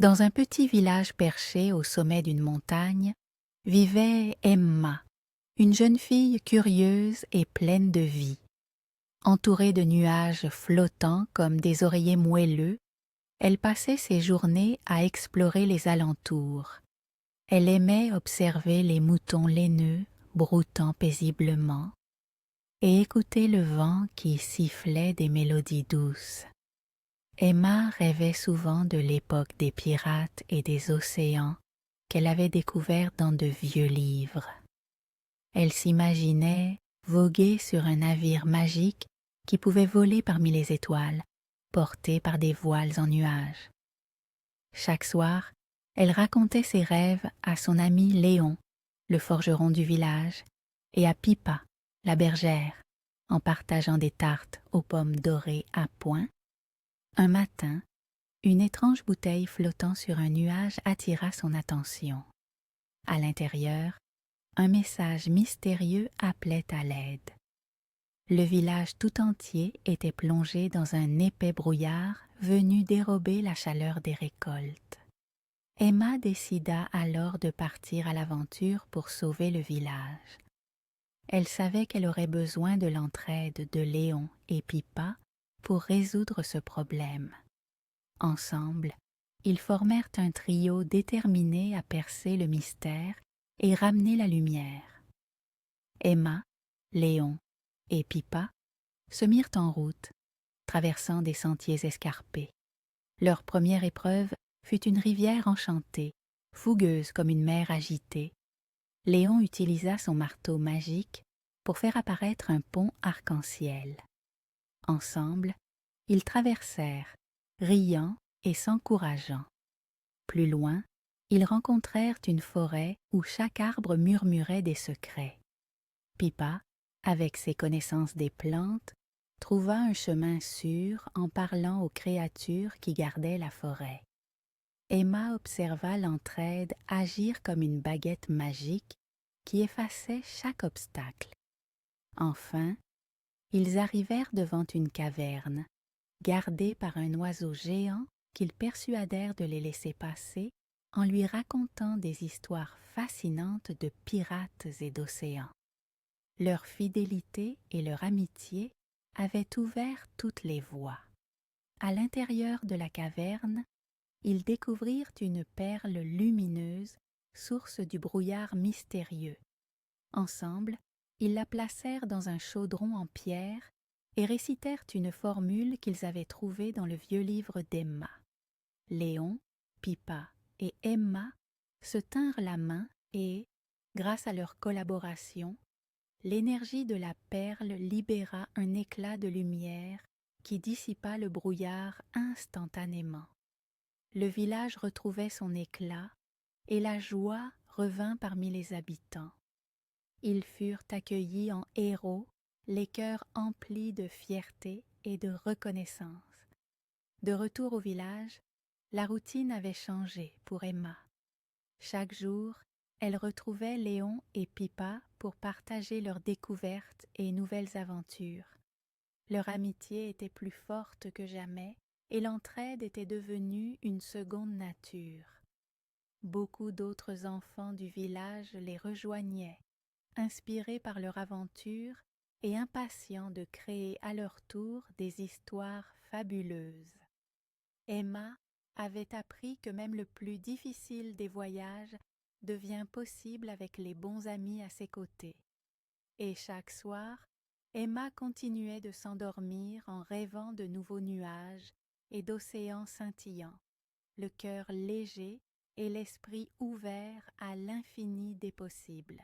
Dans un petit village perché au sommet d'une montagne, vivait Emma, une jeune fille curieuse et pleine de vie. Entourée de nuages flottants comme des oreillers moelleux, elle passait ses journées à explorer les alentours. Elle aimait observer les moutons laineux broutant paisiblement et écouter le vent qui sifflait des mélodies douces. Emma rêvait souvent de l'époque des pirates et des océans qu'elle avait découverts dans de vieux livres. Elle s'imaginait voguer sur un navire magique qui pouvait voler parmi les étoiles, porté par des voiles en nuages. Chaque soir, elle racontait ses rêves à son ami Léon, le forgeron du village, et à Pipa, la bergère, en partageant des tartes aux pommes dorées à point. Un matin, une étrange bouteille flottant sur un nuage attira son attention. À l'intérieur, un message mystérieux appelait à l'aide. Le village tout entier était plongé dans un épais brouillard venu dérober la chaleur des récoltes. Emma décida alors de partir à l'aventure pour sauver le village. Elle savait qu'elle aurait besoin de l'entraide de Léon et Pipa pour résoudre ce problème. Ensemble, ils formèrent un trio déterminé à percer le mystère et ramener la lumière. Emma, Léon et Pipa se mirent en route, traversant des sentiers escarpés. Leur première épreuve fut une rivière enchantée, fougueuse comme une mer agitée. Léon utilisa son marteau magique pour faire apparaître un pont arc-en-ciel. Ensemble, ils traversèrent, riant et s'encourageant. Plus loin, ils rencontrèrent une forêt où chaque arbre murmurait des secrets. Pipa, avec ses connaissances des plantes, trouva un chemin sûr en parlant aux créatures qui gardaient la forêt. Emma observa l'entraide agir comme une baguette magique qui effaçait chaque obstacle. Enfin, ils arrivèrent devant une caverne, gardée par un oiseau géant qu'ils persuadèrent de les laisser passer en lui racontant des histoires fascinantes de pirates et d'océans. Leur fidélité et leur amitié avaient ouvert toutes les voies. À l'intérieur de la caverne, ils découvrirent une perle lumineuse, source du brouillard mystérieux. Ensemble, ils la placèrent dans un chaudron en pierre et récitèrent une formule qu'ils avaient trouvée dans le vieux livre d'Emma. Léon, Pipa et Emma se tinrent la main et, grâce à leur collaboration, l'énergie de la perle libéra un éclat de lumière qui dissipa le brouillard instantanément. Le village retrouvait son éclat et la joie revint parmi les habitants. Ils furent accueillis en héros, les cœurs emplis de fierté et de reconnaissance. De retour au village, la routine avait changé pour Emma. Chaque jour, elle retrouvait Léon et Pipa pour partager leurs découvertes et nouvelles aventures. Leur amitié était plus forte que jamais et l'entraide était devenue une seconde nature. Beaucoup d'autres enfants du village les rejoignaient, inspirés par leur aventure et impatients de créer à leur tour des histoires fabuleuses. Emma avait appris que même le plus difficile des voyages devient possible avec les bons amis à ses côtés. Et chaque soir, Emma continuait de s'endormir en rêvant de nouveaux nuages et d'océans scintillants, le cœur léger et l'esprit ouvert à l'infini des possibles.